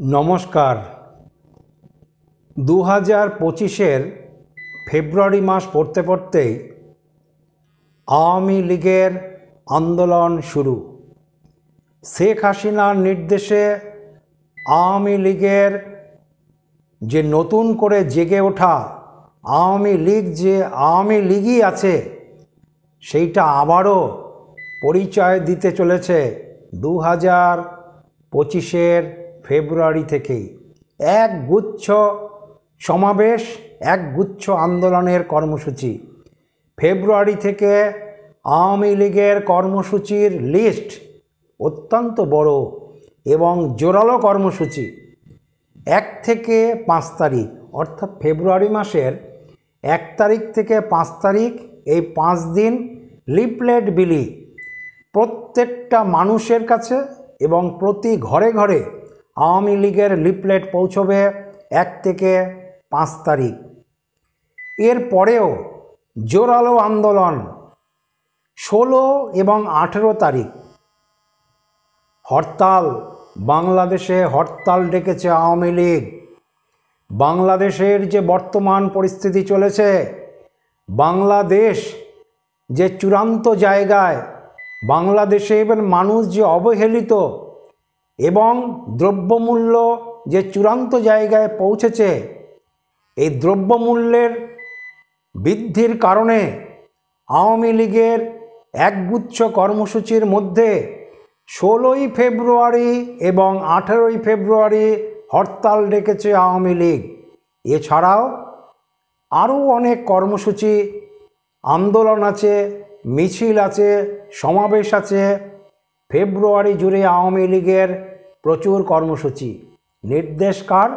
নমস্কার। 2025-এর ফেব্রুয়ারি মাস পড়তে পড়তেই আওয়ামী লীগের আন্দোলন শুরু। শেখ হাসিনার নির্দেশে আওয়ামী লীগের যে নতুন করে জেগে ওঠা আওয়ামী লীগ, যে আওয়ামী লীগই আছে, সেইটা আবারও পরিচয় দিতে চলেছে 2025-এর ফেব্রুয়ারি থেকেই। একগুচ্ছ সমাবেশ, একগুচ্ছ আন্দোলনের কর্মসূচি। ফেব্রুয়ারি থেকে আওয়ামী লীগের কর্মসূচির লিস্ট অত্যন্ত বড় এবং জোরালো কর্মসূচি। 1 থেকে 5 তারিখ, অর্থাৎ ফেব্রুয়ারি মাসের 1 তারিখ থেকে 5 তারিখ, এই 5 দিন লিফলেট বিলি প্রত্যেকটা মানুষের কাছে এবং প্রতি ঘরে ঘরে আওয়ামী লীগের লিফলেট পৌঁছবে 1 থেকে 5 তারিখ। এর পরেও জোরালো আন্দোলন 16 এবং 18 তারিখ। হরতাল, বাংলাদেশে হরতাল ডেকেছে আওয়ামী লীগ। বাংলাদেশের যে বর্তমান পরিস্থিতি চলেছে, বাংলাদেশ যে চূড়ান্ত জায়গায়, বাংলাদেশে এবার মানুষ যে অবহেলিত এবং দ্রব্যমূল্য যে চূড়ান্ত জায়গায় পৌঁছেছে, এই দ্রব্যমূল্যের বৃদ্ধির কারণে আওয়ামী লীগের একগুচ্ছ কর্মসূচির মধ্যে 16ই ফেব্রুয়ারি এবং 18ই ফেব্রুয়ারি হরতাল ডেকেছে আওয়ামী লীগ। এছাড়াও আরও অনেক কর্মসূচি, আন্দোলন আছে, মিছিল আছে, সমাবেশ আছে। ফেব্রুয়ারি জুড়ে আওয়ামী লীগের প্রচুর কর্মসূচি। নির্দেশ কার?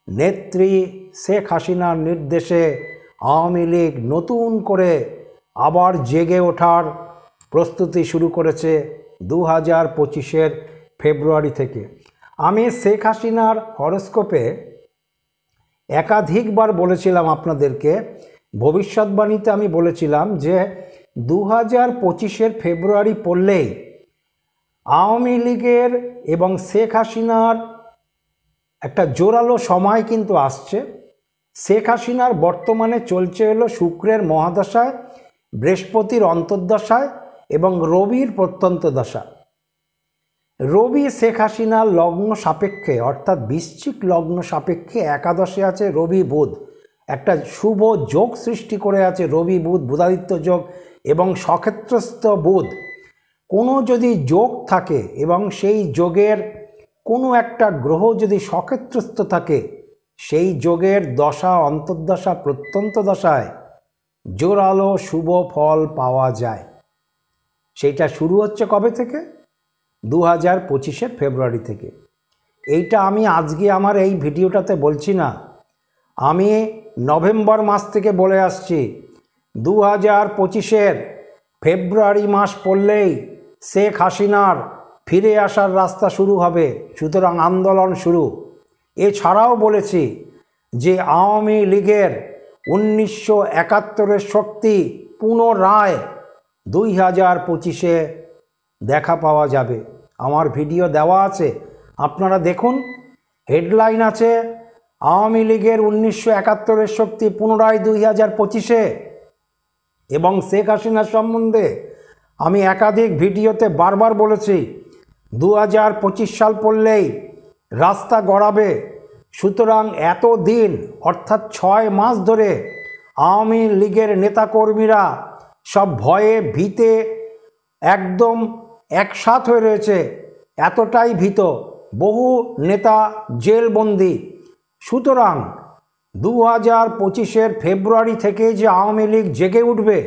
নেত্রী শেখ হাসিনার নির্দেশে আওয়ামী লীগ নতুন করে আবার জেগে ওঠার প্রস্তুতি শুরু করেছে 2025-এর ফেব্রুয়ারি থেকে। আমি শেখ হাসিনার হরস্কোপে একাধিকবার বলেছিলাম আপনাদেরকে, ভবিষ্যৎবাণীতে আমি বলেছিলাম যে 2025-এর ফেব্রুয়ারি পড়লেই আওয়ামী লীগের এবং শেখ হাসিনার একটা জোরালো সময় কিন্তু আসছে। শেখ হাসিনার বর্তমানে চলছে হলো শুক্রের মহাদশায়, বৃহস্পতির অন্তর্দশায় এবং রবির প্রত্যন্ত দশা। রবি শেখ হাসিনার লগ্ন সাপেক্ষে, অর্থাৎ বৃশ্চিক লগ্ন সাপেক্ষে একাদশে আছে রবি বুধ। একটা শুভ যোগ সৃষ্টি করে আছে রবি বুধ, বুধাদিত্য যোগ এবং সক্ষেত্রস্থ বুধ। কোনো যদি যোগ থাকে এবং সেই যোগের কোনো একটা গ্রহ যদি সক্ষেত্রস্থ থাকে, সেই যোগের দশা, অন্তর্দশা, প্রত্যন্ত দশায় জোরালো শুভ ফল পাওয়া যায়। সেইটা শুরু হচ্ছে কবে থেকে? 2025-এর ফেব্রুয়ারি থেকে। এইটা আমি আজকে আমার এই ভিডিওটাতে বলছি না, আমি নভেম্বর মাস থেকে বলে আসছি। 2025-এর ফেব্রুয়ারি মাস পড়লেই শেখ হাসিনার ফিরে আসার রাস্তা শুরু হবে, সুতরাং আন্দোলন শুরু। এছাড়াও বলেছি যে আওয়ামী লীগের 1971-এর শক্তি পুনরায় 2025-এ দেখা পাওয়া যাবে। আমার ভিডিও দেওয়া আছে, আপনারা দেখুন। হেডলাইন আছে আওয়ামী লীগের 1971-এর শক্তি পুনরায় 2025-এ। এবং শেখ হাসিনার সম্বন্ধে আমি একাধিক ভিডিওতে বারবার বলেছি 2025 সাল পড়লেই রাস্তা গড়াবে। সুতরাং এতদিন, অর্থাৎ 6 মাস ধরে আওয়ামী লীগের নেতাকর্মীরা সব ভয়ে ভীতে একদম একসাথ হয়ে রয়েছে, এতটাই ভীত, বহু নেতা জেলবন্দি। সুতরাং 2025-এর ফেব্রুয়ারি থেকে যে আওয়ামী লীগ জেগে উঠবে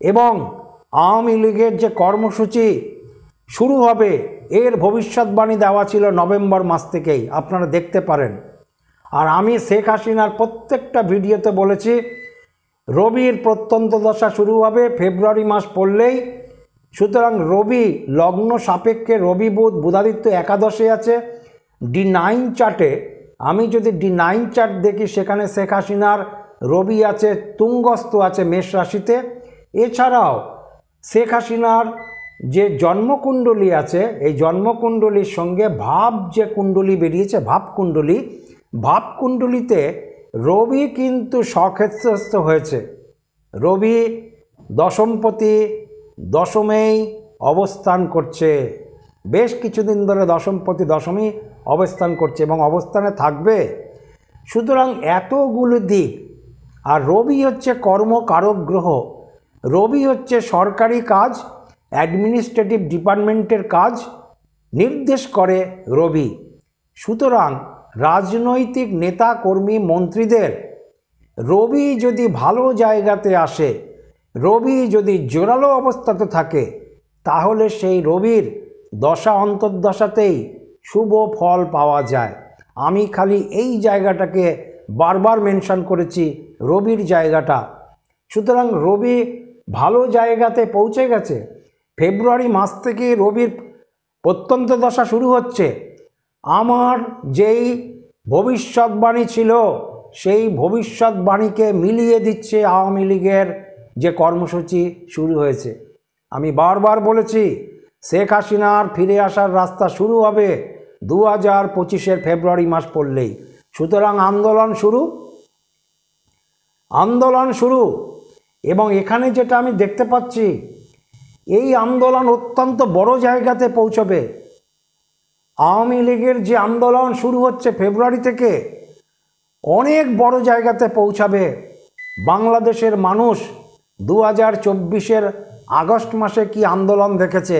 এবং আওয়ামী লীগের যে কর্মসূচি শুরু হবে, এর ভবিষ্যৎবাণী দেওয়া ছিল নভেম্বর মাস থেকেই, আপনারা দেখতে পারেন। আর আমি শেখ হাসিনার প্রত্যেকটা ভিডিওতে বলেছি রবির প্রত্যন্ত দশা শুরু হবে ফেব্রুয়ারি মাস পড়লেই। সুতরাং রবি লগ্ন সাপেক্ষে রবি বুধ, বুধাদিত্য একাদশে আছে। D9 চার্টে আমি যদি D9 চার্ট দেখি, সেখানে শেখ হাসিনার রবি আছে, তুঙ্গস্থ আছে মেষ রাশিতে। এছাড়াও শেখ হাসিনার যে জন্মকুণ্ডলী আছে, এই জন্মকুণ্ডলীর সঙ্গে ভাব যে কুণ্ডলী বেরিয়েছে, ভাবকুণ্ডলীতে রবি কিন্তু স্বক্ষেত্রস্থ হয়েছে। রবি দশমপতি দশমেই অবস্থান করছে, বেশ কিছুদিন ধরে দশমপতি দশমী অবস্থান করছে এবং অবস্থানে থাকবে। সুতরাং এতগুলো দিক, আর রবি হচ্ছে কর্মকারক গ্রহ, রবি হচ্ছে সরকারি কাজ, অ্যাডমিনিস্ট্রেটিভ ডিপার্টমেন্টের কাজ নির্দেশ করে রবি। সুতরাং রাজনৈতিক নেতা কর্মী মন্ত্রীদের রবি যদি ভালো জায়গাতে আসে, রবি যদি জোরালো অবস্থাতে থাকে, তাহলে সেই রবির দশা অন্তর্দশাতেই শুভ ফল পাওয়া যায়। আমি খালি এই জায়গাটাকে বারবার মেনশন করেছি, রবির জায়গাটা। সুতরাং রবি ভালো জায়গাতে পৌঁছে গেছে। ফেব্রুয়ারি মাস থেকে রবির প্রত্যন্ত দশা শুরু হচ্ছে। আমার যেই ভবিষ্যৎবাণী ছিল, সেই ভবিষ্যৎবাণীকে মিলিয়ে দিচ্ছে আওয়ামী লীগের যে কর্মসূচি শুরু হয়েছে। আমি বারবার বলেছি, শেখ হাসিনার ফিরে আসার রাস্তা শুরু হবে 2025-এর ফেব্রুয়ারি মাস পড়লেই। সুতরাং আন্দোলন শুরু। এবং এখানে যেটা আমি দেখতে পাচ্ছি, এই আন্দোলন অত্যন্ত বড় জায়গাতে পৌঁছবে। আওয়ামী লীগের যে আন্দোলন শুরু হচ্ছে ফেব্রুয়ারি থেকে, অনেক বড় জায়গাতে পৌঁছাবে। বাংলাদেশের মানুষ 2024-এর আগস্ট মাসে কি আন্দোলন দেখেছে,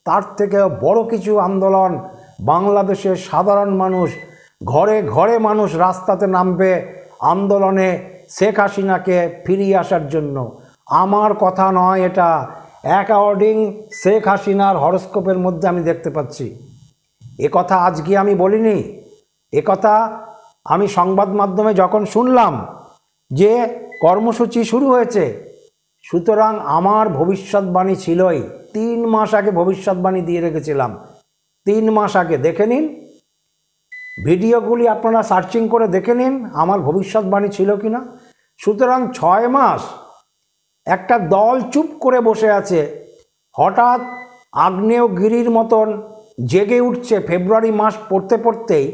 তার থেকে বড় কিছু আন্দোলন বাংলাদেশের সাধারণ মানুষ, ঘরে ঘরে মানুষ রাস্তাতে নামবে আন্দোলনে শেখ হাসিনাকে ফিরিয়ে আসার জন্য। আমার কথা নয়, এটা অ্যাকর্ডিং শেখ হাসিনার হরস্কোপের মধ্যে আমি দেখতে পাচ্ছি। এ কথা আজকে আমি বলিনি, এ কথা আমি সংবাদ মাধ্যমে যখন শুনলাম যে কর্মসূচি শুরু হয়েছে। সুতরাং আমার ভবিষ্যৎবাণী ছিলই, 3 মাস আগে ভবিষ্যৎবাণী দিয়ে রেখেছিলাম। 3 মাস আগে দেখে নিন, ভিডিওগুলি আপনারা সার্চিং করে দেখে নিন আমার ভবিষ্যৎবাণী ছিল কি না। সুতরাং 6 মাস একটা দল চুপ করে বসে আছে, হঠাৎ আগ্নেয়গিরির মতন জেগে উঠছে। ফেব্রুয়ারি মাস পড়তে পড়তেই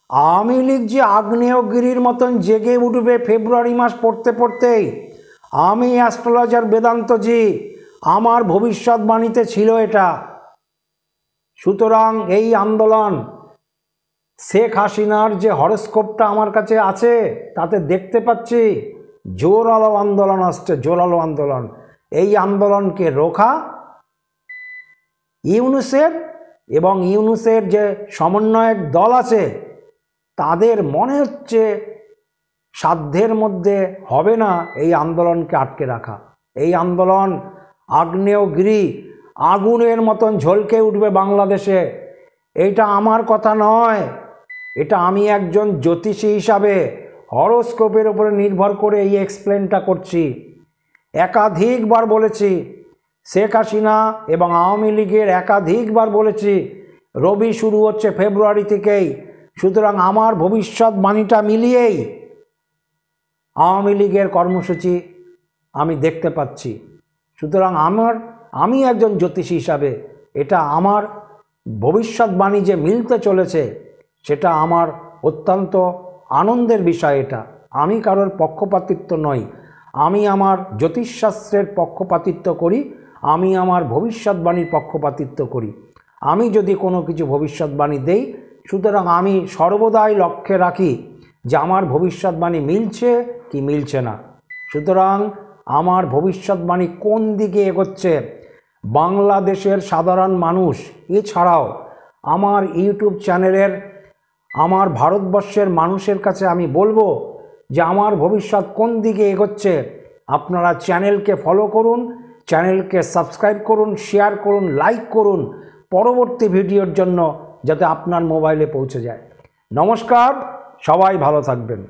আওয়ামী লীগ যে আগ্নেয়গিরির মতন জেগে উঠবে ফেব্রুয়ারি মাস পড়তে পড়তেই, আমি অ্যাস্ট্রোলজার বেদান্তজি, আমার ভবিষ্যৎবাণীতে ছিল এটা। সুতরাং এই আন্দোলন, শেখ হাসিনার যে হরস্কোপটা আমার কাছে আছে তাতে দেখতে পাচ্ছি জোরালো আন্দোলন আসছে, জোরালো আন্দোলন। এই আন্দোলনকে রোখা ইউনূসের এবং ইউনূসের যে সমন্বয়ক দল আছে, তাদের মনে হচ্ছে সাধ্যের মধ্যে হবে না এই আন্দোলনকে আটকে রাখা। এই আন্দোলন আগ্নেয়গিরি আগুনের মতন ঝলকে উঠবে বাংলাদেশে। এটা আমার কথা নয়, এটা আমি একজন জ্যোতিষী হিসাবে হরোস্কোপের উপরে নির্ভর করে এই এক্সপ্লেনটা করছি। একাধিকবার বলেছি, শেখ হাসিনা এবং আওয়ামী লীগের একাধিকবার বলেছি রবি শুরু হচ্ছে ফেব্রুয়ারি থেকেই। সুতরাং আমার ভবিষ্যৎবাণীটা মিলিয়েই আওয়ামী লীগের কর্মসূচি আমি দেখতে পাচ্ছি। সুতরাং আমি একজন জ্যোতিষী হিসাবে এটা আমার ভবিষ্যৎবাণী যে মিলতে চলেছে, সেটা আমার অত্যন্ত আনন্দের বিষয়। এটা আমি কারোর পক্ষপাতিত্ব নই, আমি আমার জ্যোতিষশাস্ত্রের পক্ষপাতিত্ব করি, আমি আমার ভবিষ্যৎবাণীর পক্ষপাতিত্ব করি। আমি যদি কোনো কিছু ভবিষ্যৎবাণী দেই, সুতরাং আমি সর্বদাই লক্ষ্যে রাখি যে আমার ভবিষ্যৎবাণী মিলছে কি মিলছে না। সুতরাং আমার ভবিষ্যৎবাণী কোন দিকে এগোচ্ছে, বাংলাদেশের সাধারণ মানুষ, এছাড়াও আমার ইউটিউব চ্যানেলের, আমার ভারতবর্ষের মানুষের কাছে আমি বলবো যে আমার ভবিষ্যৎ কোন দিকে এগোচ্ছে। আপনারা চ্যানেলকে ফলো করুন, চ্যানেলকে সাবস্ক্রাইব করুন, শেয়ার করুন, লাইক করুন, পরবর্তী ভিডিওর জন্য যাতে আপনার মোবাইলে পৌঁছে যায়। নমস্কার, সবাই ভালো থাকবেন।